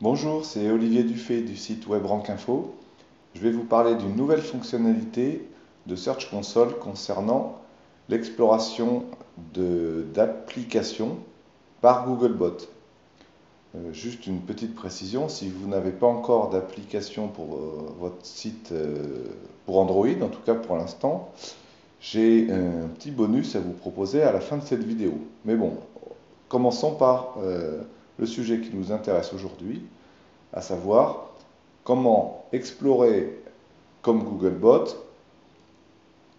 Bonjour, c'est Olivier Dufay du site WebRankInfo. Je vais vous parler d'une nouvelle fonctionnalité de Search Console concernant l'exploration d'applications par Googlebot. Juste une petite précision, si vous n'avez pas encore d'application pour votre site pour Android, en tout cas pour l'instant, j'ai un petit bonus à vous proposer à la fin de cette vidéo. Mais bon, commençons par le sujet qui nous intéresse aujourd'hui, à savoir comment explorer comme Googlebot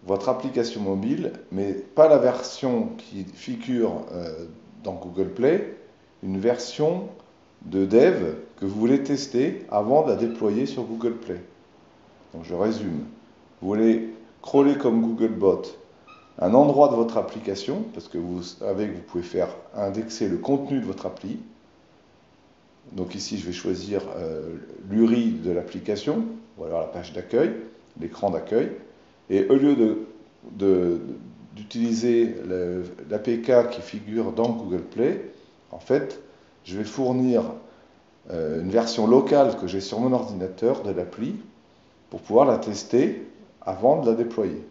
votre application mobile, mais pas la version qui figure dans Google Play, une version de dev que vous voulez tester avant de la déployer sur Google Play. Donc je résume. Vous voulez crawler comme Googlebot un endroit de votre application, parce que vous savez que vous pouvez faire indexer le contenu de votre appli. Donc ici, je vais choisir l'URI de l'application, voilà la page d'accueil, l'écran d'accueil. Et au lieu d'utiliser l'APK qui figure dans Google Play, en fait, je vais fournir une version locale que j'ai sur mon ordinateur de l'appli pour pouvoir la tester avant de la déployer.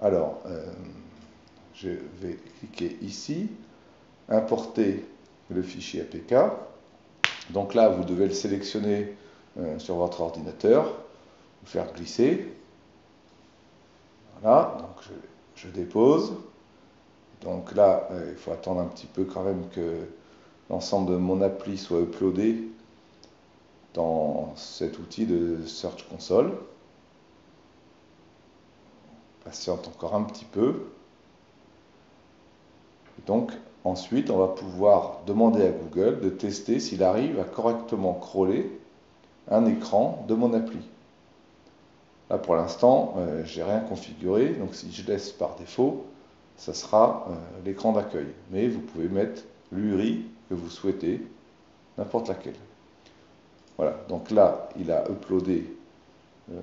Alors, je vais cliquer ici, importer le fichier APK. Donc là, vous devez le sélectionner sur votre ordinateur, le faire glisser. Voilà, donc je dépose. Donc là, il faut attendre un petit peu quand même que l'ensemble de mon appli soit uploadé dans cet outil de Search Console. Patiente encore un petit peu. Et donc, ensuite, on va pouvoir demander à Google de tester s'il arrive à correctement crawler un écran de mon appli. Là, pour l'instant, j'ai rien configuré, donc si je laisse par défaut, ça sera l'écran d'accueil. Mais vous pouvez mettre l'URI que vous souhaitez, n'importe laquelle. Voilà, donc là, il a uploadé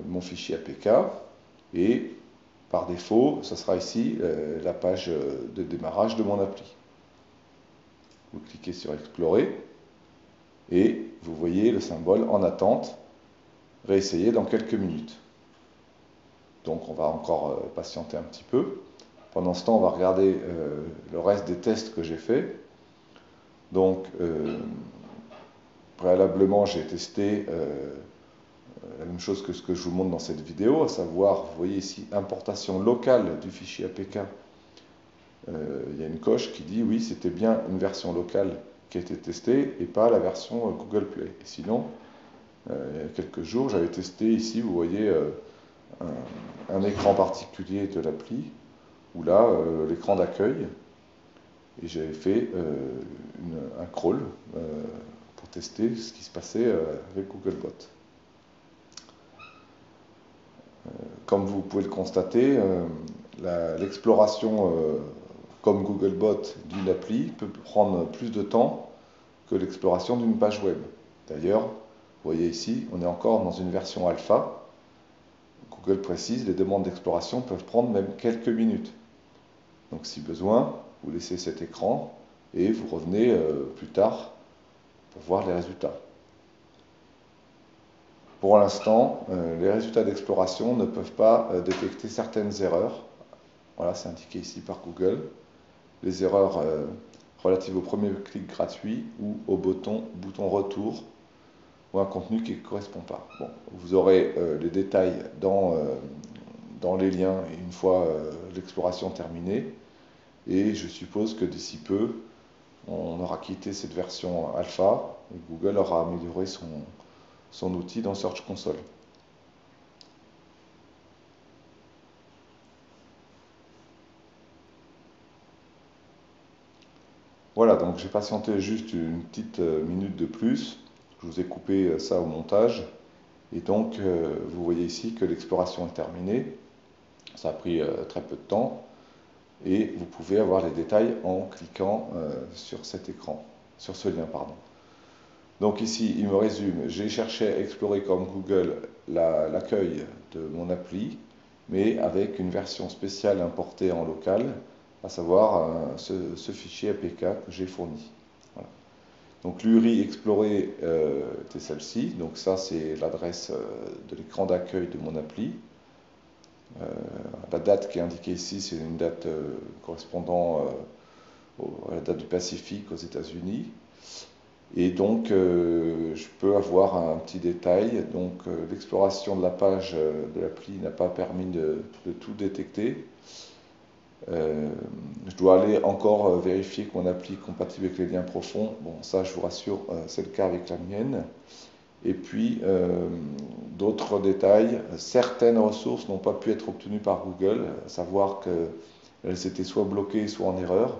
mon fichier APK, et par défaut, ça sera ici la page de démarrage de mon appli. Vous cliquez sur Explorer, et vous voyez le symbole en attente, réessayer dans quelques minutes. Donc on va encore patienter un petit peu. Pendant ce temps, on va regarder le reste des tests que j'ai fait. Donc, préalablement, j'ai testé la même chose que ce que je vous montre dans cette vidéo, à savoir, vous voyez ici, importation locale du fichier APK. Il y a une coche qui dit, oui, c'était bien une version locale qui a été testée et pas la version Google Play. Et sinon, il y a quelques jours, j'avais testé ici, vous voyez, un écran particulier de l'appli, où là, l'écran d'accueil, et j'avais fait un crawl pour tester ce qui se passait avec Googlebot. Comme vous pouvez le constater, l'exploration comme Googlebot d'une appli peut prendre plus de temps que l'exploration d'une page web. D'ailleurs, vous voyez ici, on est encore dans une version alpha. Google précise, les demandes d'exploration peuvent prendre même quelques minutes. Donc si besoin, vous laissez cet écran et vous revenez plus tard pour voir les résultats. Pour l'instant, les résultats d'exploration ne peuvent pas détecter certaines erreurs. Voilà, c'est indiqué ici par Google. Les erreurs relatives au premier clic gratuit ou au bouton retour ou un contenu qui ne correspond pas. Bon, vous aurez les détails dans les liens une fois l'exploration terminée. Et je suppose que d'ici peu, on aura quitté cette version alpha et Google aura amélioré son outil dans Search Console. Voilà, donc j'ai patienté juste une petite minute de plus. Je vous ai coupé ça au montage. Et donc, vous voyez ici que l'exploration est terminée. Ça a pris très peu de temps. Et vous pouvez avoir les détails en cliquant sur cet écran, sur ce lien, pardon. Donc ici, il me résume, j'ai cherché à explorer comme Google l'accueil de mon appli, mais avec une version spéciale importée en local, à savoir ce fichier APK que j'ai fourni. Voilà. Donc l'URI explorée était celle-ci. Donc ça, c'est l'adresse de l'écran d'accueil de mon appli. La date qui est indiquée ici, c'est une date correspondant à la date du Pacifique aux États-Unis. Et donc, je peux avoir un petit détail. Donc, l'exploration de la page de l'appli n'a pas permis de tout détecter. Je dois aller encore vérifier que mon appli est compatible avec les liens profonds. Bon, ça, je vous rassure, c'est le cas avec la mienne. Et puis, d'autres détails. Certaines ressources n'ont pas pu être obtenues par Google, à savoir qu'elles étaient soit bloquées, soit en erreur.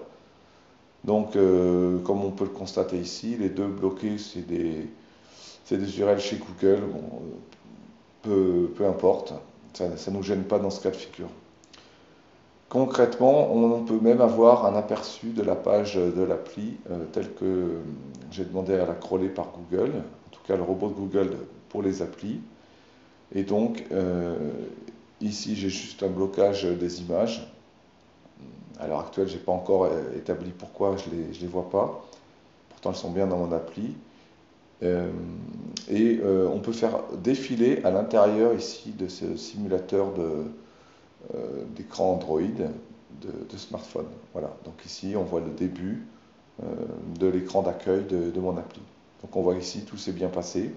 Donc, comme on peut le constater ici, les deux bloqués, c'est des URL chez Google. Bon, peu importe, ça ne nous gêne pas dans ce cas de figure. Concrètement, on peut même avoir un aperçu de la page de l'appli telle que j'ai demandé à la crawler par Google, en tout cas le robot de Google pour les applis. Et donc, ici, j'ai juste un blocage des images. À l'heure actuelle, je n'ai pas encore établi pourquoi je ne les vois pas. Pourtant, elles sont bien dans mon appli. On peut faire défiler à l'intérieur ici de ce simulateur d'écran Android de smartphone. Voilà, donc ici on voit le début de l'écran d'accueil de mon appli. Donc on voit ici tout s'est bien passé.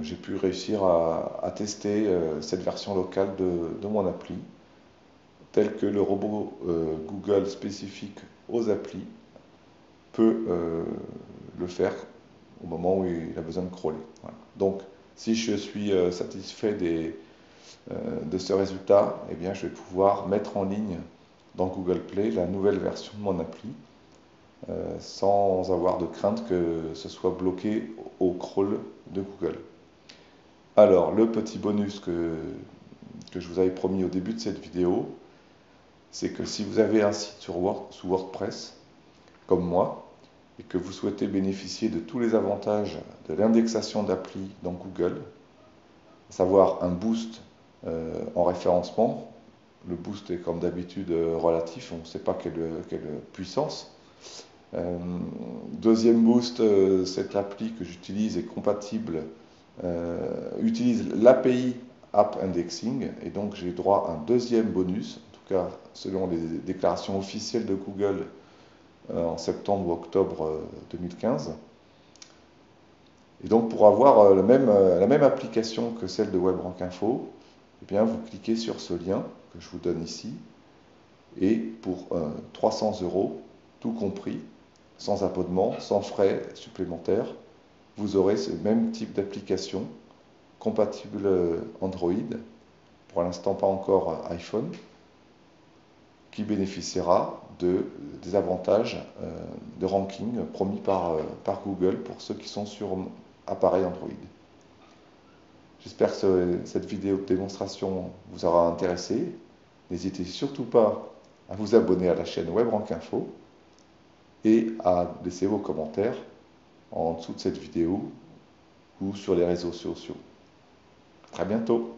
J'ai pu réussir à tester cette version locale de mon appli, tel que le robot Google spécifique aux applis peut le faire au moment où il a besoin de crawler. Voilà. Donc si je suis satisfait de ce résultat, eh bien, je vais pouvoir mettre en ligne dans Google Play la nouvelle version de mon appli sans avoir de crainte que ce soit bloqué au crawl de Google. Alors, le petit bonus que je vous avais promis au début de cette vidéo, c'est que si vous avez un site sous WordPress, comme moi, et que vous souhaitez bénéficier de tous les avantages de l'indexation d'appli dans Google, à savoir un boost en référencement. Le boost est comme d'habitude relatif, on ne sait pas quelle puissance. Deuxième boost, cette appli que j'utilise est compatible, utilise l'API App Indexing, et donc j'ai droit à un deuxième bonus, en tout cas selon les déclarations officielles de Google en septembre ou octobre 2015. Et donc pour avoir la même application que celle de WebRankInfo, eh bien, vous cliquez sur ce lien que je vous donne ici, et pour 300 €, tout compris, sans abonnement, sans frais supplémentaires, vous aurez ce même type d'application compatible Android, pour l'instant pas encore iPhone, qui bénéficiera des avantages de ranking promis par Google pour ceux qui sont sur appareil Android. J'espère que cette vidéo de démonstration vous aura intéressé. N'hésitez surtout pas à vous abonner à la chaîne WebRankInfo et à laisser vos commentaires en dessous de cette vidéo ou sur les réseaux sociaux. À très bientôt.